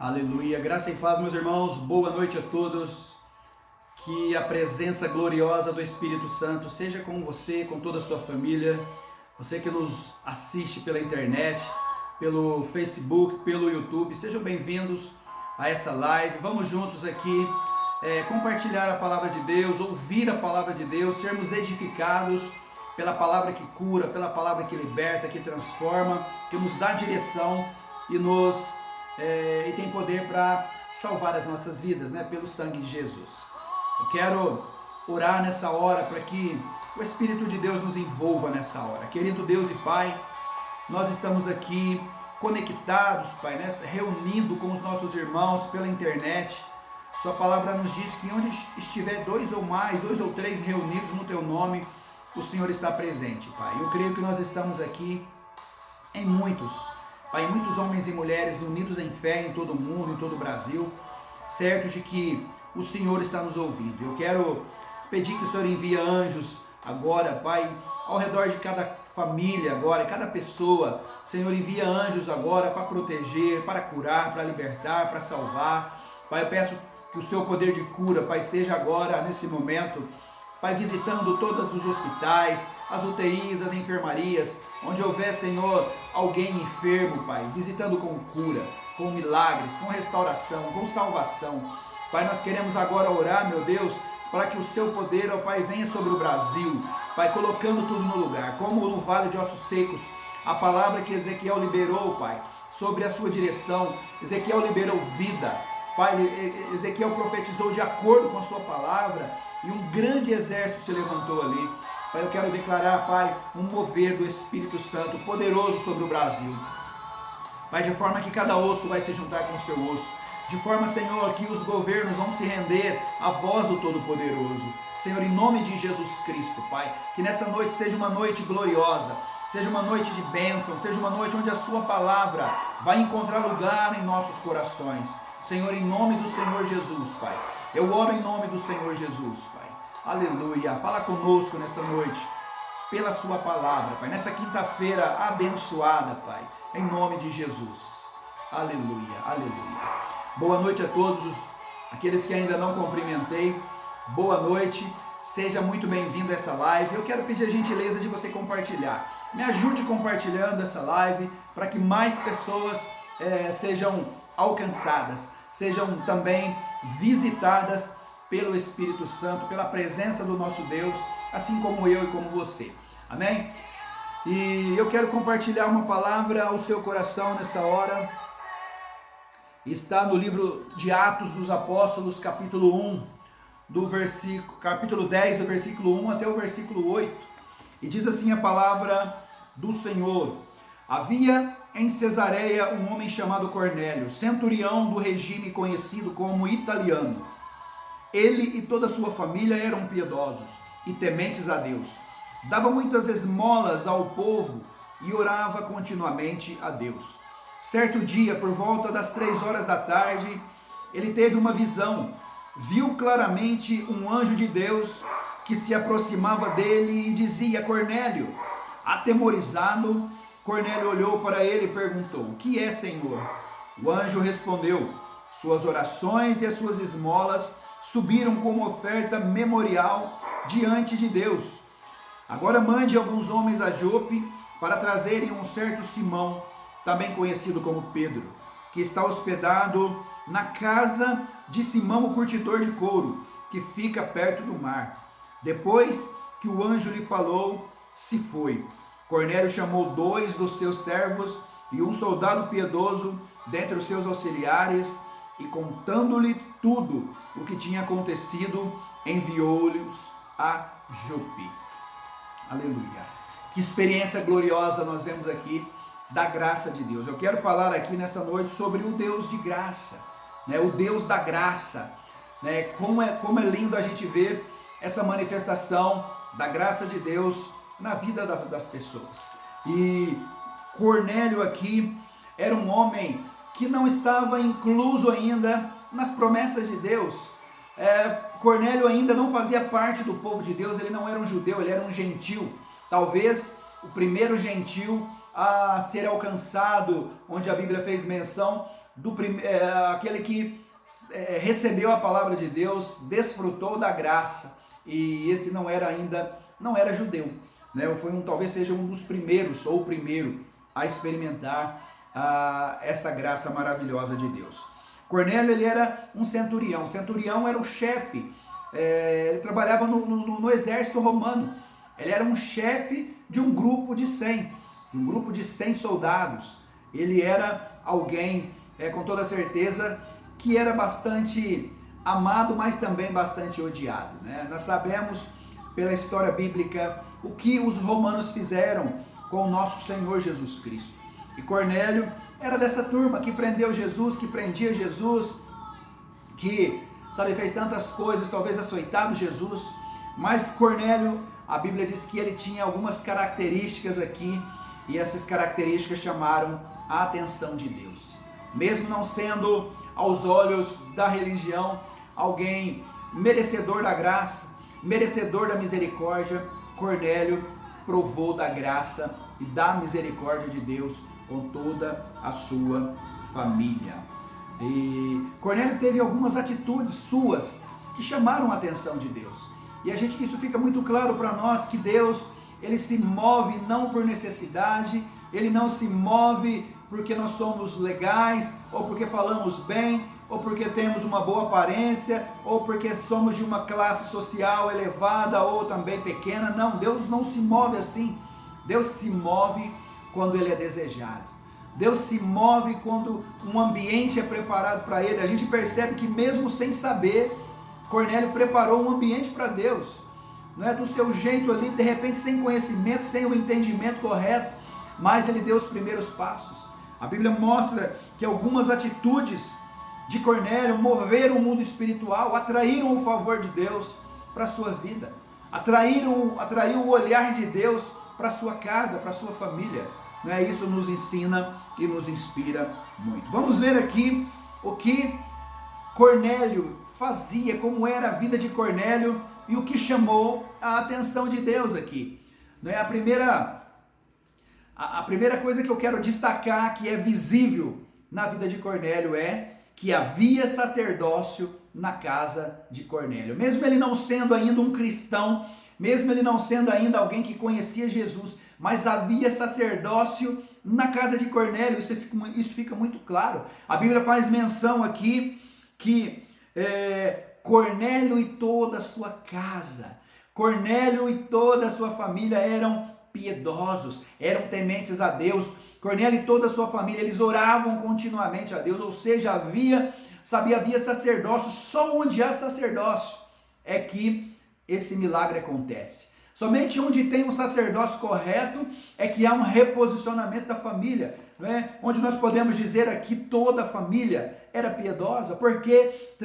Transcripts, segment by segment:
Aleluia, graça e paz, meus irmãos, boa noite a todos, que a presença gloriosa do Espírito Santo seja com você, com toda a sua família, você que nos assiste pela internet, pelo Facebook, pelo YouTube, sejam bem-vindos a essa live, vamos juntos aqui compartilhar a palavra de Deus, ouvir a palavra de Deus, sermos edificados pela palavra que cura, pela palavra que liberta, que transforma, que nos dá direção e e tem poder para salvar as nossas vidas, pelo sangue de Jesus. Eu quero orar nessa hora para que o Espírito de Deus nos envolva nessa hora. Querido Deus e Pai, nós estamos aqui conectados, Pai, reunindo com os nossos irmãos pela internet. Sua palavra nos diz que onde estiver dois ou três reunidos no Teu nome, o Senhor está presente, Pai. Eu creio que nós estamos aqui em muitos homens e mulheres unidos em fé em todo o mundo, em todo o Brasil, certo de que o Senhor está nos ouvindo. Eu quero pedir que o Senhor envie anjos agora, Pai, ao redor de cada família agora, cada pessoa. Senhor, envia anjos agora para proteger, para curar, para libertar, para salvar. Pai, eu peço que o seu poder de cura, Pai, esteja agora, nesse momento, Pai, visitando todos os hospitais, as UTIs, as enfermarias, onde houver, Senhor, alguém enfermo, Pai, visitando com cura, com milagres, com restauração, com salvação. Pai, nós queremos agora orar, meu Deus, para que o seu poder, ó Pai, venha sobre o Brasil, Pai, colocando tudo no lugar, como no vale de ossos secos, a palavra que Ezequiel liberou, Pai, sobre a sua direção. Ezequiel liberou vida, Pai, Ezequiel profetizou de acordo com a sua palavra, e um grande exército se levantou ali. Pai, eu quero declarar, Pai, um mover do Espírito Santo poderoso sobre o Brasil. Pai, de forma que cada osso vai se juntar com o seu osso. De forma, Senhor, que os governos vão se render à voz do Todo-Poderoso. Senhor, em nome de Jesus Cristo, Pai, que nessa noite seja uma noite gloriosa, seja uma noite de bênção, seja uma noite onde a sua palavra vai encontrar lugar em nossos corações. Senhor, em nome do Senhor Jesus, Pai. Eu oro em nome do Senhor Jesus, Pai. Aleluia. Fala conosco nessa noite, pela sua palavra, Pai. Nessa quinta-feira abençoada, Pai. Em nome de Jesus. Aleluia, aleluia. Boa noite a todos aqueles que ainda não cumprimentei. Boa noite. Seja muito bem-vindo a essa live. Eu quero pedir a gentileza de você compartilhar. Me ajude compartilhando essa live para que mais pessoas sejam alcançadas, sejam também visitadas pelo Espírito Santo, pela presença do nosso Deus, assim como eu e como você. Amém? E eu quero compartilhar uma palavra ao seu coração nessa hora. Está no livro de Atos dos Apóstolos, capítulo 10, do versículo 1 até o versículo 8. E diz assim a palavra do Senhor: Havia em Cesareia um homem chamado Cornélio, centurião do regime conhecido como italiano. Ele e toda a sua família eram piedosos e tementes a Deus. Dava muitas esmolas ao povo e orava continuamente a Deus. Certo dia, por volta das 3 horas da tarde, ele teve uma visão. Viu claramente um anjo de Deus que se aproximava dele e dizia: Cornélio. Atemorizado, Cornélio olhou para ele e perguntou: O que é, Senhor? O anjo respondeu: Suas orações e as suas esmolas subiram como oferta memorial diante de Deus. Agora mande alguns homens a Jope para trazerem um certo Simão, também conhecido como Pedro, que está hospedado na casa de Simão, o curtidor de couro, que fica perto do mar. Depois que o anjo lhe falou, se foi. Cornélio chamou 2 dos seus servos e um soldado piedoso dentre os seus auxiliares e, contando-lhe tudo o que tinha acontecido, enviou-lhes a Jope. Aleluia. Que experiência gloriosa nós vemos aqui da graça de Deus. Eu quero falar aqui nessa noite sobre o Deus de graça, o Deus da graça. Como é lindo a gente ver essa manifestação da graça de Deus na vida das pessoas. E Cornélio aqui era um homem que não estava incluso ainda nas promessas de Deus. Cornélio ainda não fazia parte do povo de Deus, ele não era um judeu, ele era um gentil. Talvez o primeiro gentil a ser alcançado, onde a Bíblia fez menção aquele que recebeu a palavra de Deus, desfrutou da graça, e esse não era judeu, né? Talvez seja um dos primeiros, ou o primeiro, a experimentar essa graça maravilhosa de Deus. Cornélio, ele era um centurião. O centurião era o chefe, ele trabalhava no exército romano. Ele era um chefe de um grupo de 100, soldados. Ele era alguém, com toda certeza, que era bastante amado, mas também bastante odiado, né? Nós sabemos pela história bíblica o que os romanos fizeram com o nosso Senhor Jesus Cristo. E Cornélio era dessa turma que prendeu Jesus, que prendia Jesus, que, fez tantas coisas, talvez açoitado Jesus. Mas Cornélio, a Bíblia diz que ele tinha algumas características aqui, e essas características chamaram a atenção de Deus. Mesmo não sendo, aos olhos da religião, alguém merecedor da graça, merecedor da misericórdia, Cornélio provou da graça e da misericórdia de Deus com toda a sua família. E Cornélio teve algumas atitudes suas que chamaram a atenção de Deus. E isso fica muito claro para nós, que Deus, ele se move não por necessidade, ele não se move porque nós somos legais, ou porque falamos bem, ou porque temos uma boa aparência, ou porque somos de uma classe social elevada ou também pequena. Não, Deus não se move assim. Deus se move quando ele é desejado. Deus se move quando um ambiente é preparado para ele. A gente percebe que mesmo sem saber, Cornélio preparou um ambiente para Deus. Não é do seu jeito ali, de repente sem conhecimento, sem o entendimento correto, mas ele deu os primeiros passos. A Bíblia mostra que algumas atitudes de Cornélio moveram o mundo espiritual, atraíram o favor de Deus para a sua vida, atraiu o olhar de Deus para a sua casa, para a sua família. Isso nos ensina e nos inspira muito. Vamos ver aqui o que Cornélio fazia, como era a vida de Cornélio e o que chamou a atenção de Deus aqui. A primeira coisa que eu quero destacar, que é visível na vida de Cornélio, é que havia sacerdócio na casa de Cornélio. Mesmo ele não sendo ainda um cristão, mesmo ele não sendo ainda alguém que conhecia Jesus, mas havia sacerdócio na casa de Cornélio. Isso fica muito claro. A Bíblia faz menção aqui que Cornélio e toda a sua casa, Cornélio e toda a sua família eram piedosos, eram tementes a Deus. Cornélio e toda a sua família, eles oravam continuamente a Deus, ou seja, havia sacerdócio. Só onde há sacerdócio é que esse milagre acontece. Somente onde tem um sacerdócio correto é que há um reposicionamento da família, né? Onde nós podemos dizer aqui toda a família era piedosa, porque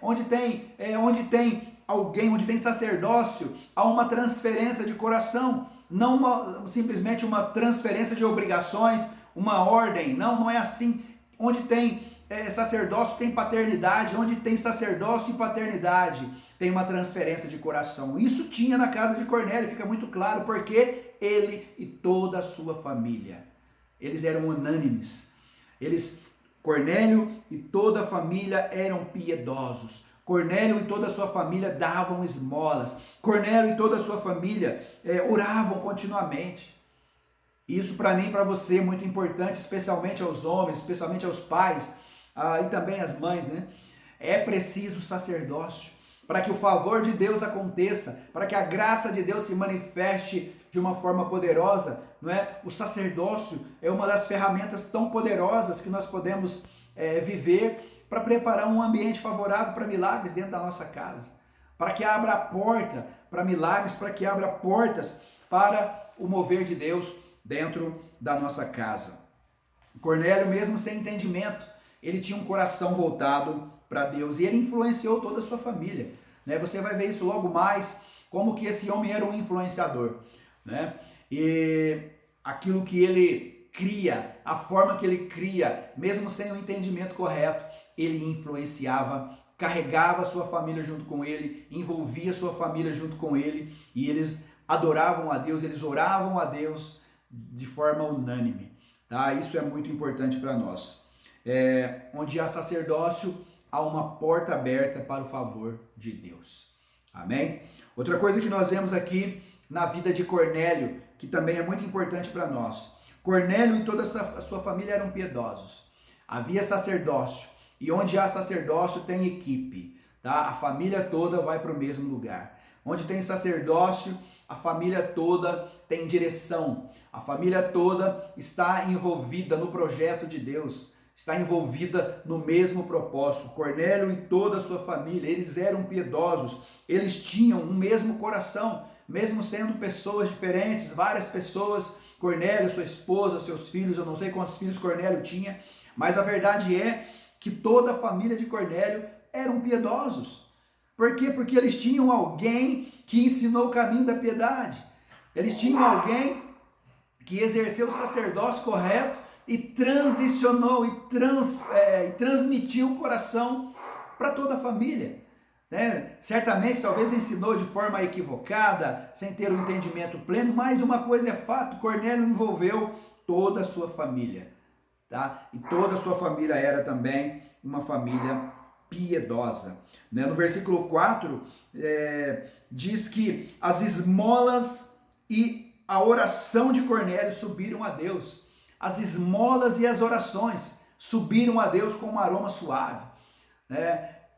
onde tem alguém, onde tem sacerdócio, há uma transferência de coração. Não simplesmente uma transferência de obrigações, uma ordem. Não é assim. Onde tem sacerdócio, tem paternidade. Onde tem sacerdócio e paternidade, tem uma transferência de coração. Isso tinha na casa de Cornélio, fica muito claro, porque ele e toda a sua família, eles eram unânimes. Cornélio e toda a família eram piedosos. Cornélio e toda a sua família davam esmolas. Cornélio e toda a sua família oravam continuamente. Isso para mim e para você é muito importante, especialmente aos homens, especialmente aos pais e também às mães, né? É preciso sacerdócio para que o favor de Deus aconteça, para que a graça de Deus se manifeste de uma forma poderosa, não é? O sacerdócio é uma das ferramentas tão poderosas que nós podemos viver para preparar um ambiente favorável para milagres dentro da nossa casa, para que abra a porta para milagres, para que abra portas para o mover de Deus dentro da nossa casa. Cornélio, mesmo sem entendimento, ele tinha um coração voltado para Deus e ele influenciou toda a sua família, né? Você vai ver isso logo mais, como que esse homem era um influenciador, né? E aquilo que ele cria, a forma que ele cria, mesmo sem o entendimento correto, ele influenciava, carregava a sua família junto com ele, envolvia a sua família junto com ele, e eles adoravam a Deus, eles oravam a Deus de forma unânime, tá? Isso é muito importante para nós. onde há sacerdócio, há uma porta aberta para o favor de Deus. Amém? Outra coisa que nós vemos aqui na vida de Cornélio, que também é muito importante para nós. Cornélio e toda a sua família eram piedosos. Havia sacerdócio, e onde há sacerdócio tem equipe, tá? A família toda vai para o mesmo lugar. Onde tem sacerdócio, a família toda tem direção. A família toda está envolvida no projeto de Deus, está envolvida no mesmo propósito. Cornélio e toda a sua família, eles eram piedosos, eles tinham o mesmo coração, mesmo sendo pessoas diferentes, várias pessoas. Cornélio, sua esposa, seus filhos, eu não sei quantos filhos Cornélio tinha, mas a verdade é que toda a família de Cornélio eram piedosos. Por quê? Porque eles tinham alguém que ensinou o caminho da piedade. Eles tinham alguém que exerceu o sacerdócio correto e transicionou e transmitiu o coração para toda a família. Certamente, talvez ensinou de forma equivocada, sem ter um entendimento pleno, mas uma coisa é fato, Cornélio envolveu toda a sua família, tá? E toda a sua família era também uma família piedosa. No versículo 4, diz que as esmolas e a oração de Cornélio subiram a Deus. As esmolas e as orações subiram a Deus com um aroma suave.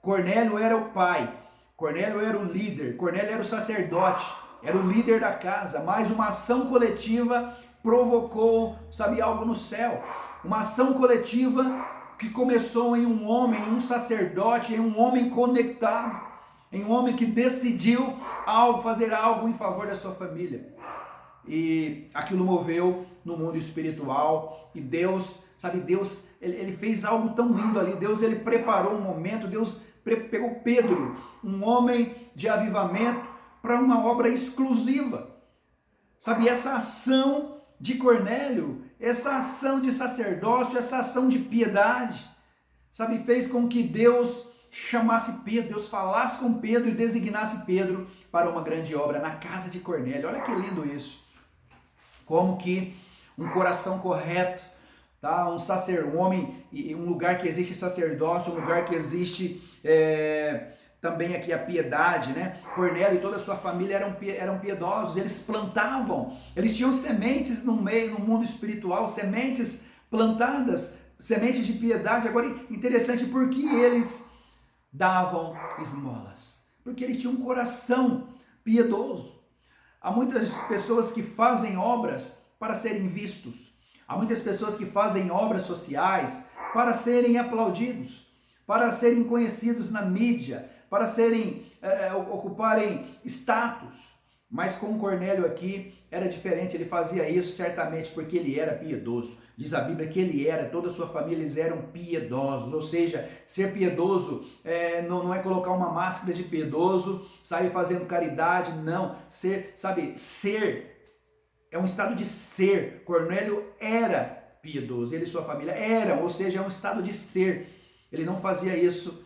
Cornélio era o pai, Cornélio era o líder, Cornélio era o sacerdote, era o líder da casa, mas uma ação coletiva provocou, algo no céu. Uma ação coletiva que começou em um homem, em um sacerdote, em um homem conectado, em um homem que decidiu fazer algo em favor da sua família. E aquilo moveu no mundo espiritual, e Deus, ele fez algo tão lindo ali. Deus, ele preparou um momento, Deus pegou Pedro, um homem de avivamento, para uma obra exclusiva. Essa ação de Cornélio, essa ação de sacerdócio, essa ação de piedade, fez com que Deus chamasse Pedro, Deus falasse com Pedro e designasse Pedro para uma grande obra na casa de Cornélio. Olha que lindo isso. Como que um coração correto, tá? Um homem, um lugar que existe sacerdócio, um lugar que existe também aqui a piedade, né? Cornélio e toda a sua família eram piedosos, eles plantavam, eles tinham sementes no mundo espiritual, sementes plantadas, sementes de piedade. Agora, interessante, por que eles davam esmolas? Porque eles tinham um coração piedoso. Há muitas pessoas que fazem obras para serem vistos. Há muitas pessoas que fazem obras sociais para serem aplaudidos, para serem conhecidos na mídia, para ocuparem status. Mas com Cornélio aqui era diferente, ele fazia isso certamente porque ele era piedoso. Diz a Bíblia que toda a sua família, eles eram piedosos. Ou seja, ser piedoso não é colocar uma máscara de piedoso, sair fazendo caridade, não. Ser é um estado de ser. Cornélio era piedoso, ele e sua família eram, ou seja, é um estado de ser. Ele não fazia isso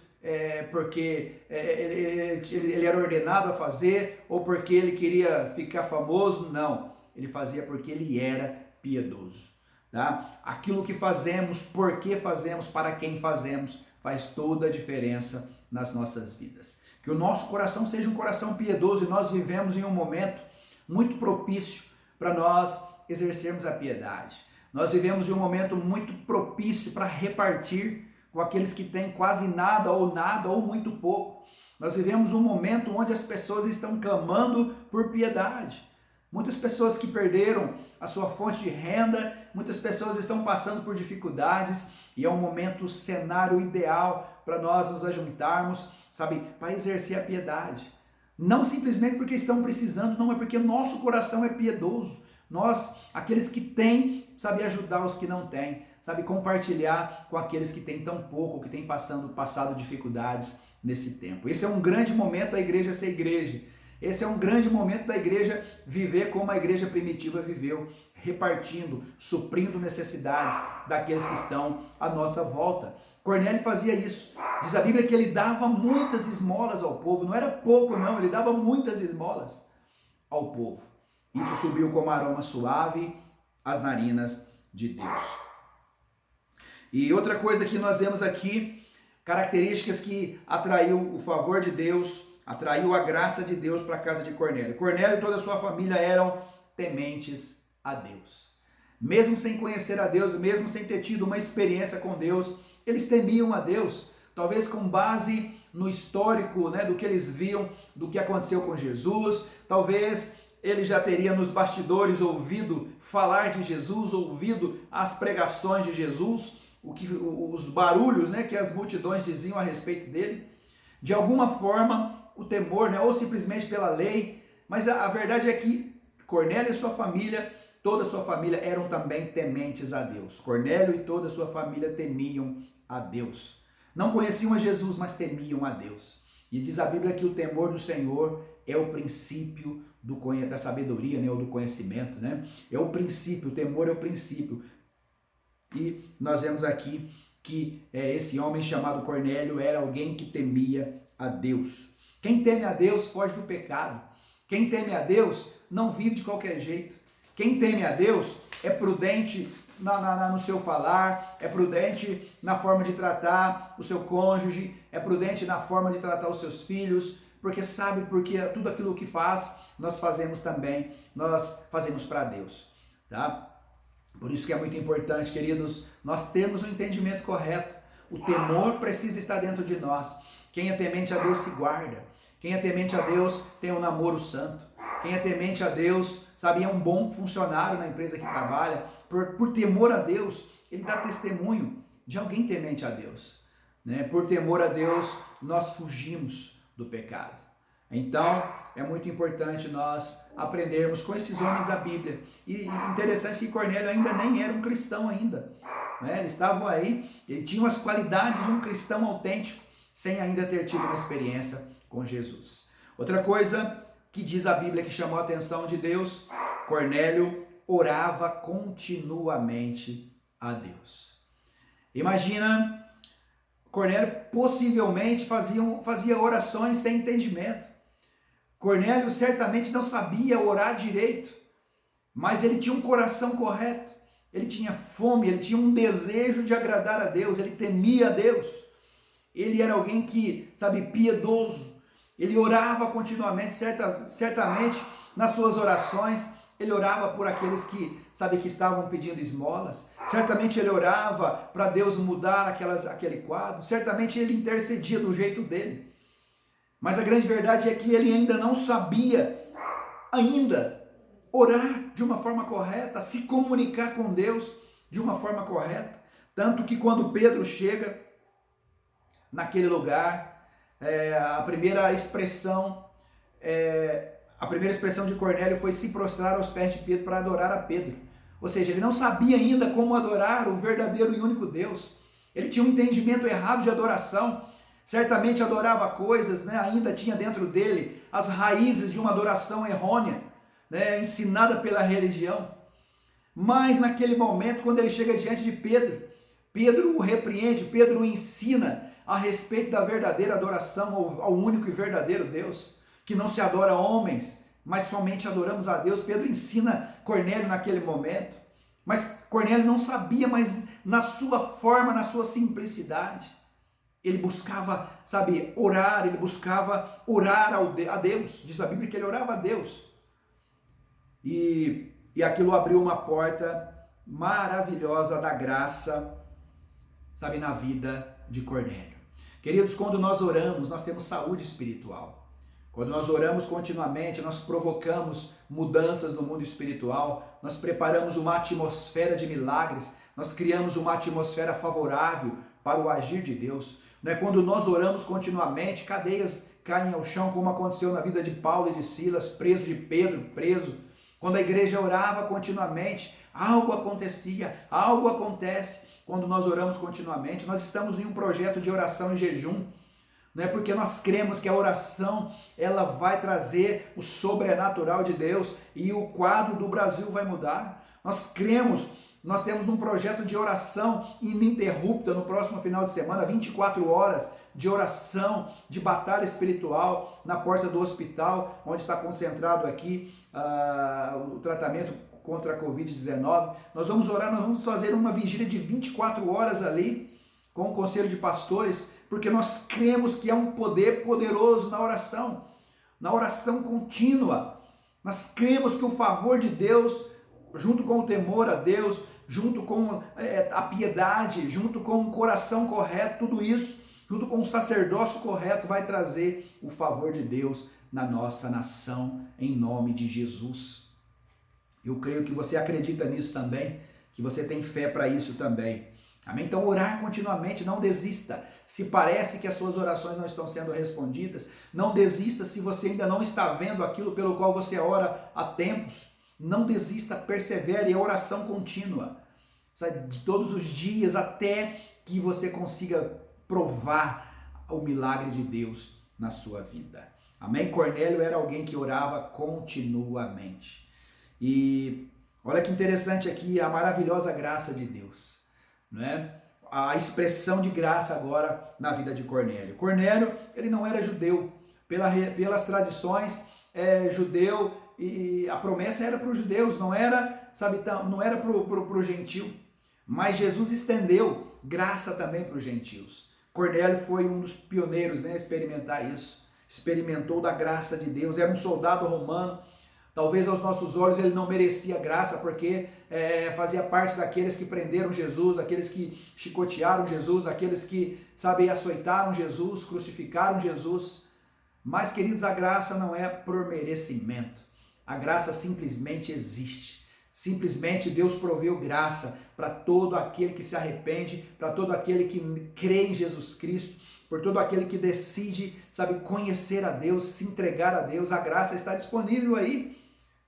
porque ele era ordenado a fazer ou porque ele queria ficar famoso, não. Ele fazia porque ele era piedoso. Tá? Aquilo que fazemos, por que fazemos, para quem fazemos, faz toda a diferença nas nossas vidas. Que o nosso coração seja um coração piedoso, e nós vivemos em um momento muito propício para nós exercermos a piedade. Nós vivemos em um momento muito propício para repartir com aqueles que têm quase nada ou muito pouco. Nós vivemos um momento onde as pessoas estão clamando por piedade. Muitas pessoas que perderam a sua fonte de renda, muitas pessoas estão passando por dificuldades, e é um momento, cenário ideal para nós nos ajuntarmos, para exercer a piedade. Não simplesmente porque estão precisando, não, é porque o nosso coração é piedoso. Nós, aqueles que têm, ajudar os que não têm, compartilhar com aqueles que têm tão pouco, que têm passado dificuldades nesse tempo. Esse é um grande momento da igreja ser igreja. Esse é um grande momento da igreja viver como a igreja primitiva viveu, repartindo, suprindo necessidades daqueles que estão à nossa volta. Cornélio fazia isso. Diz a Bíblia que ele dava muitas esmolas ao povo. Não era pouco, não. Ele dava muitas esmolas ao povo. Isso subiu como aroma suave às narinas de Deus. E outra coisa que nós vemos aqui, características que atraiu o favor de Deus, atraiu a graça de Deus para a casa de Cornélio. Cornélio e toda a sua família eram tementes a Deus. Mesmo sem conhecer a Deus, mesmo sem ter tido uma experiência com Deus, eles temiam a Deus, talvez com base no histórico, né, do que eles viam, do que aconteceu com Jesus. Talvez ele já teria nos bastidores ouvido falar de Jesus, ouvido as pregações de Jesus, os barulhos, né, que as multidões diziam a respeito dele. De alguma forma, o temor, né, ou simplesmente pela lei, mas a verdade é que Cornélio e sua família, toda a sua família eram também tementes a Deus. Cornélio e toda a sua família temiam a Deus. Não conheciam a Jesus, mas temiam a Deus. E diz a Bíblia que o temor do Senhor é o princípio da sabedoria, né, ou do conhecimento, né? É o princípio, o temor é o princípio. E nós vemos aqui que esse homem chamado Cornélio era alguém que temia a Deus. Quem teme a Deus foge do pecado. Quem teme a Deus não vive de qualquer jeito. Quem teme a Deus é prudente no seu falar, é prudente na forma de tratar o seu cônjuge, é prudente na forma de tratar os seus filhos, porque sabe porque tudo aquilo que faz, nós fazemos também, nós fazemos para Deus, tá? Por isso que é muito importante, queridos, nós termos um entendimento correto. O temor precisa estar dentro de nós. Quem é temente a Deus se guarda. Quem é temente a Deus tem um namoro santo. Quem é temente a Deus, sabe, é um bom funcionário na empresa que trabalha. Por temor a Deus, ele dá testemunho de alguém temente a Deus, né? Por temor a Deus, nós fugimos do pecado. Então, é muito importante nós aprendermos com esses homens da Bíblia. E interessante que Cornélio ainda nem era um cristão ainda, né? Eles estavam aí, ele tinha as qualidades de um cristão autêntico, sem ainda ter tido uma experiência com Jesus. Outra coisa que diz a Bíblia que chamou a atenção de Deus, Cornélio orava continuamente a Deus. Imagina, Cornélio possivelmente fazia orações sem entendimento. Cornélio certamente não sabia orar direito, mas ele tinha um coração correto, ele tinha fome, ele tinha um desejo de agradar a Deus, ele temia a Deus. Ele era alguém que, sabe, piedoso. Ele orava continuamente, certamente nas suas orações, ele orava por aqueles que, sabe, que estavam pedindo esmolas. Certamente ele orava para Deus mudar aquele quadro. Certamente ele intercedia do jeito dele. Mas a grande verdade é que ele ainda não sabia orar de uma forma correta, se comunicar com Deus de uma forma correta. Tanto que quando Pedro chega naquele lugar, a primeira expressão de Cornélio foi se prostrar aos pés de Pedro para adorar a Pedro. Ou seja, ele não sabia ainda como adorar o verdadeiro e único Deus. Ele tinha um entendimento errado de adoração. Certamente adorava coisas, né? Ainda tinha dentro dele as raízes de uma adoração errônea, né? Ensinada pela religião. Mas naquele momento, quando ele chega diante de Pedro, Pedro o repreende, Pedro o ensina a respeito da verdadeira adoração ao único e verdadeiro Deus, que não se adora a homens, mas somente adoramos a Deus. Pedro ensina Cornélio naquele momento, mas Cornélio não sabia, mas na sua forma, na sua simplicidade, ele buscava, sabe, orar, ele buscava orar a Deus. Diz a Bíblia que ele orava a Deus. E aquilo abriu uma porta maravilhosa da graça, sabe, na vida de Cornélio. Queridos, quando nós oramos, nós temos saúde espiritual. Quando nós oramos continuamente, nós provocamos mudanças no mundo espiritual, nós preparamos uma atmosfera de milagres, nós criamos uma atmosfera favorável para o agir de Deus. Quando nós oramos continuamente, cadeias caem ao chão, como aconteceu na vida de Paulo e de Silas, preso, de Pedro, preso. Quando a igreja orava continuamente, algo acontecia, algo acontece. Quando nós oramos continuamente, nós estamos em um projeto de oração e jejum, porque nós cremos que a oração ela vai trazer o sobrenatural de Deus e o quadro do Brasil vai mudar. Nós cremos, nós temos um projeto de oração ininterrupta no próximo final de semana, 24 horas de oração, de batalha espiritual na porta do hospital, onde está concentrado aqui o tratamento contra a Covid-19. Nós vamos orar, nós vamos fazer uma vigília de 24 horas ali com o conselho de pastores, porque nós cremos que há um poder poderoso na oração contínua. Nós cremos que o favor de Deus, junto com o temor a Deus, junto com a piedade, junto com o coração correto, tudo isso, junto com o sacerdócio correto, vai trazer o favor de Deus na nossa nação, em nome de Jesus. Eu creio que você acredita nisso também, que você tem fé para isso também. Amém? Então, orar continuamente, não desista. Se parece que as suas orações não estão sendo respondidas, não desista se você ainda não está vendo aquilo pelo qual você ora há tempos. Não desista, persevere, é oração contínua, sabe? De todos os dias, até que você consiga provar o milagre de Deus na sua vida. Amém? Cornélio era alguém que orava continuamente. E olha que interessante aqui a maravilhosa graça de Deus, né? A expressão de graça agora na vida de Cornélio. Cornélio, ele não era judeu. Pelas tradições, judeu, e a promessa era para os judeus, não era, não era para o gentil. Mas Jesus estendeu graça também para os gentios. Cornélio foi um dos pioneiros, né, a experimentar isso. Experimentou da graça de Deus, era um soldado romano. Talvez aos nossos olhos ele não merecia graça, porque fazia parte daqueles que prenderam Jesus, daqueles que chicotearam Jesus, daqueles que, açoitaram Jesus, crucificaram Jesus. Mas, queridos, a graça não é por merecimento. A graça simplesmente existe. Simplesmente Deus proveu graça para todo aquele que se arrepende, para todo aquele que crê em Jesus Cristo, por todo aquele que decide, conhecer a Deus, se entregar a Deus. A graça está disponível aí.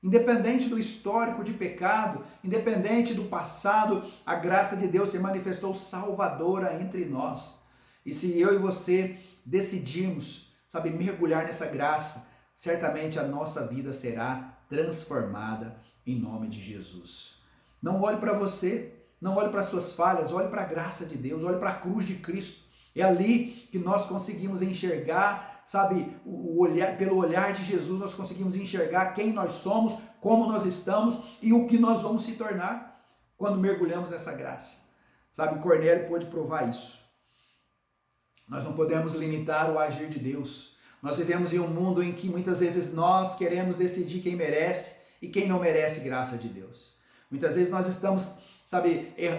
Independente do histórico de pecado, independente do passado, a graça de Deus se manifestou salvadora entre nós. E se eu e você decidirmos, mergulhar nessa graça, certamente a nossa vida será transformada em nome de Jesus. Não olhe para você, não olhe para as suas falhas, olhe para a graça de Deus, olhe para a cruz de Cristo. É ali que nós conseguimos enxergar, pelo olhar de Jesus nós conseguimos enxergar quem nós somos, como nós estamos e o que nós vamos se tornar quando mergulhamos nessa graça. Cornélio pôde provar isso. Nós não podemos limitar o agir de Deus. Nós vivemos em um mundo em que muitas vezes nós queremos decidir quem merece e quem não merece graça de Deus. Muitas vezes nós estamos,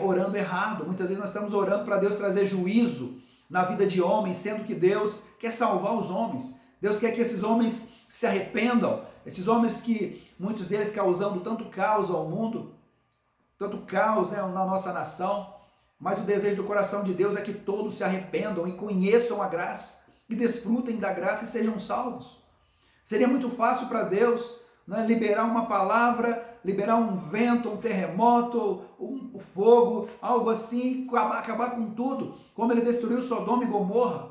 orando errado. Muitas vezes nós estamos orando para Deus trazer juízo na vida de homens, sendo que Deus quer salvar os homens. Deus quer que esses homens se arrependam. Esses homens que, muitos deles causando tanto caos ao mundo, tanto caos, na nossa nação, mas o desejo do coração de Deus é que todos se arrependam e conheçam a graça, e desfrutem da graça e sejam salvos. Seria muito fácil para Deus, liberar uma palavra, liberar um vento, um terremoto, um fogo, algo assim, acabar com tudo, como ele destruiu Sodoma e Gomorra.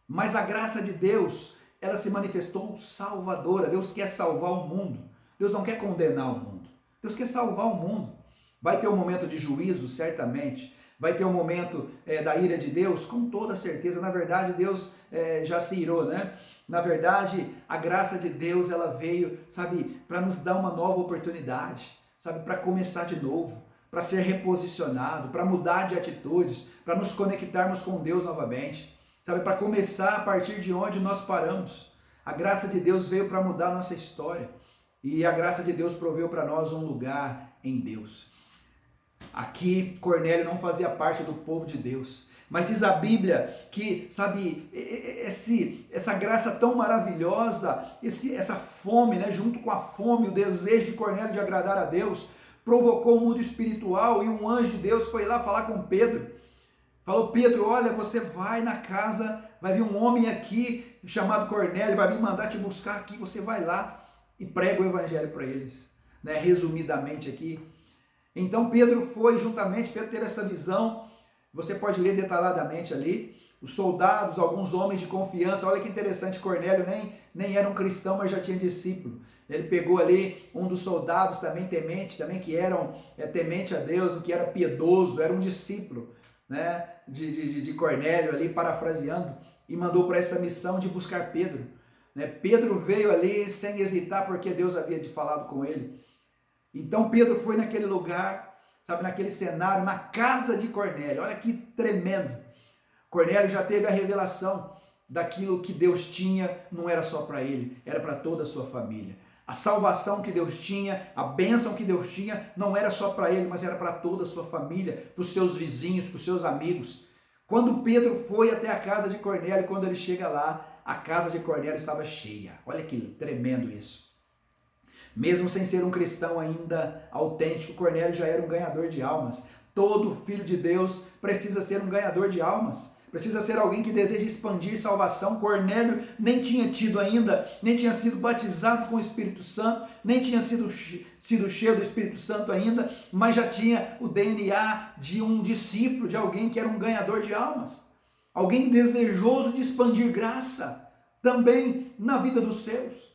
Mas a graça de Deus, ela se manifestou salvadora. Deus quer salvar o mundo. Deus não quer condenar o mundo. Deus quer salvar o mundo. Vai ter um momento de juízo, certamente. Vai ter um momento da ira de Deus, com toda certeza. Na verdade, Deus já se irou, né? Na verdade, a graça de Deus, ela veio, para nos dar uma nova oportunidade, para começar de novo, para ser reposicionado, para mudar de atitudes, para nos conectarmos com Deus novamente, para começar a partir de onde nós paramos. A graça de Deus veio para mudar a nossa história, e a graça de Deus proveu para nós um lugar em Deus. Aqui, Cornélio não fazia parte do povo de Deus, mas diz a Bíblia que, essa graça tão maravilhosa, essa fome, junto com a fome, o desejo de Cornélio de agradar a Deus, provocou o mundo espiritual, e um anjo de Deus foi lá falar com Pedro. Falou: Pedro, olha, você vai na casa, vai vir um homem aqui chamado Cornélio, vai me mandar te buscar aqui, você vai lá e prega o evangelho para eles. Resumidamente aqui. Então Pedro foi juntamente, Pedro teve essa visão, você pode ler detalhadamente ali, os soldados, alguns homens de confiança. Olha que interessante, Cornélio nem era um cristão, mas já tinha discípulo. Ele pegou ali um dos soldados também temente, que eram temente a Deus, que era piedoso, era um discípulo, de Cornélio ali, parafraseando, e mandou para essa missão de buscar Pedro. Pedro veio ali sem hesitar, porque Deus havia falado com ele. Então Pedro foi naquele lugar, sabe, naquele cenário, na casa de Cornélio. Olha que tremendo. Cornélio já teve a revelação daquilo que Deus tinha, não era só para ele, era para toda a sua família. A salvação que Deus tinha, a bênção que Deus tinha, não era só para ele, mas era para toda a sua família, para os seus vizinhos, para os seus amigos. Quando Pedro foi até a casa de Cornélio, quando ele chega lá, a casa de Cornélio estava cheia. Olha que tremendo isso. Mesmo sem ser um cristão ainda autêntico, Cornélio já era um ganhador de almas. Todo filho de Deus precisa ser um ganhador de almas. Precisa ser alguém que deseja expandir salvação. Cornélio nem tinha tido ainda, nem tinha sido batizado com o Espírito Santo, nem tinha sido cheio do Espírito Santo ainda, mas já tinha o DNA de um discípulo, de alguém que era um ganhador de almas. Alguém desejoso de expandir graça também na vida dos seus.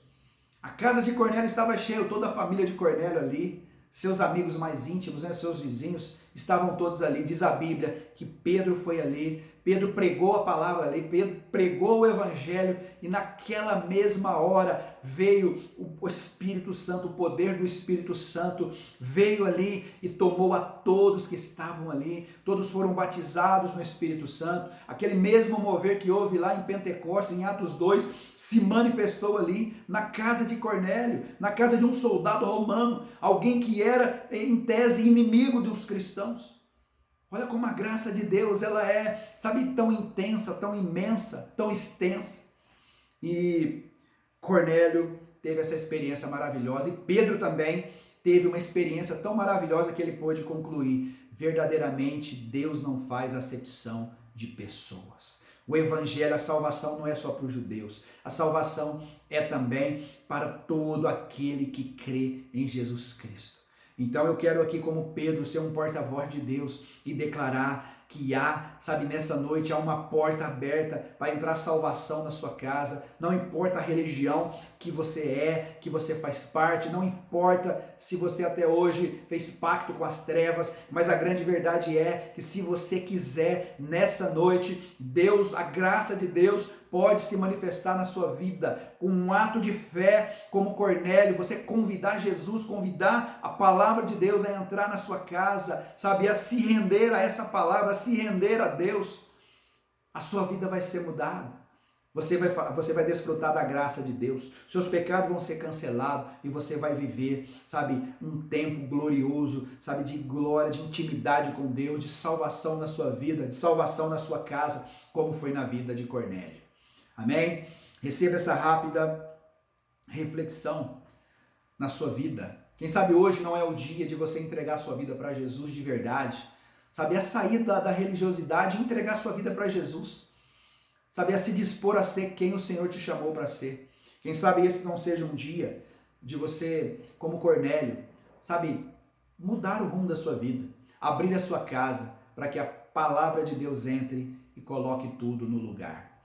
A casa de Cornélio estava cheia, toda a família de Cornélio ali, seus amigos mais íntimos, né, seus vizinhos, estavam todos ali. Diz a Bíblia que Pedro foi ali, Pedro pregou a palavra ali, Pedro pregou o evangelho e naquela mesma hora veio o Espírito Santo, o poder do Espírito Santo veio ali e tomou a todos que estavam ali, todos foram batizados no Espírito Santo. Aquele mesmo mover que houve lá em Pentecostes, em Atos 2, se manifestou ali na casa de Cornélio, na casa de um soldado romano, alguém que era em tese inimigo dos cristãos. Olha como a graça de Deus, ela é, sabe, tão intensa, tão imensa, tão extensa. E Cornélio teve essa experiência maravilhosa e Pedro também teve uma experiência tão maravilhosa que ele pôde concluir: verdadeiramente Deus não faz acepção de pessoas. O evangelho, a salvação não é só para os judeus, a salvação é também para todo aquele que crê em Jesus Cristo. Então eu quero aqui, como Pedro, ser um porta-voz de Deus e declarar que há, sabe, nessa noite há uma porta aberta para entrar salvação na sua casa. Não importa a religião que você é, que você faz parte, não importa se você até hoje fez pacto com as trevas, mas a grande verdade é que se você quiser, nessa noite, Deus, a graça de Deus pode se manifestar na sua vida, com um ato de fé, como Cornélio, você convidar Jesus, convidar a palavra de Deus a entrar na sua casa, sabe, a se render a essa palavra, a se render a Deus, a sua vida vai ser mudada. Você vai desfrutar da graça de Deus, seus pecados vão ser cancelados e você vai viver, sabe, um tempo glorioso, sabe, de glória, de intimidade com Deus, de salvação na sua vida, de salvação na sua casa, como foi na vida de Cornélio. Amém? Receba essa rápida reflexão na sua vida. Quem sabe hoje não é o dia de você entregar sua vida para Jesus de verdade, sabe, a sair da religiosidade e entregar sua vida para Jesus. Sabe, a se dispor a ser quem o Senhor te chamou para ser. Quem sabe esse não seja um dia de você, como Cornélio, sabe, mudar o rumo da sua vida, abrir a sua casa para que a palavra de Deus entre e coloque tudo no lugar.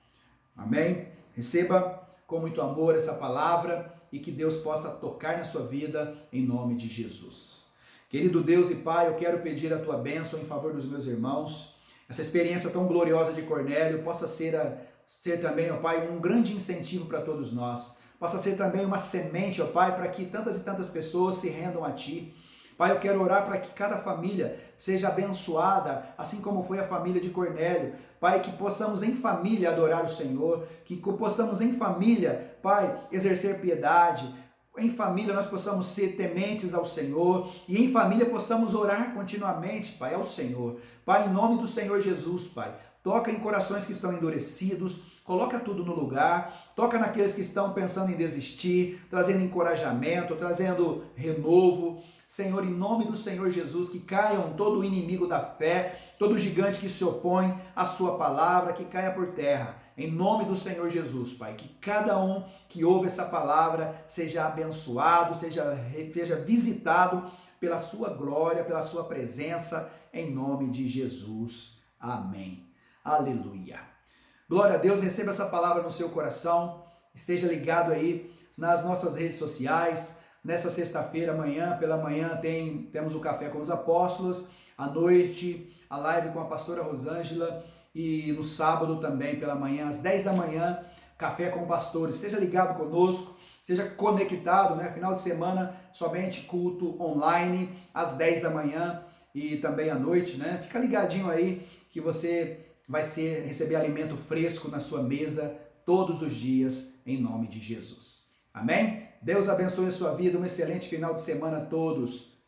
Amém? Receba com muito amor essa palavra e que Deus possa tocar na sua vida em nome de Jesus. Querido Deus e Pai, eu quero pedir a tua bênção em favor dos meus irmãos. Essa experiência tão gloriosa de Cornélio possa ser também, ó Pai, um grande incentivo para todos nós. Possa ser também uma semente, ó Pai, para que tantas e tantas pessoas se rendam a Ti. Pai, eu quero orar para que cada família seja abençoada, assim como foi a família de Cornélio. Pai, que possamos em família adorar o Senhor, que possamos em família, Pai, exercer piedade. Em família nós possamos ser tementes ao Senhor e em família possamos orar continuamente, Pai, ao Senhor. Pai, em nome do Senhor Jesus, Pai, toca em corações que estão endurecidos, coloca tudo no lugar, toca naqueles que estão pensando em desistir, trazendo encorajamento, trazendo renovo. Senhor, em nome do Senhor Jesus, que caiam todo o inimigo da fé, todo gigante que se opõe à sua palavra, que caia por terra. Em nome do Senhor Jesus, Pai, que cada um que ouve essa palavra seja abençoado, seja visitado pela sua glória, pela sua presença, em nome de Jesus. Amém. Aleluia. Glória a Deus, receba essa palavra no seu coração, esteja ligado aí nas nossas redes sociais. Nessa sexta-feira, amanhã, pela manhã, temos o Café com os Apóstolos, à noite, a live com a pastora Rosângela, e no sábado também, pela manhã, às 10 da manhã, Café com o Pastor. Esteja ligado conosco, seja conectado, né? Final de semana, somente culto online, às 10 da manhã e também à noite, né? Fica ligadinho aí que você vai receber alimento fresco na sua mesa todos os dias, em nome de Jesus. Amém? Deus abençoe a sua vida, um excelente final de semana a todos.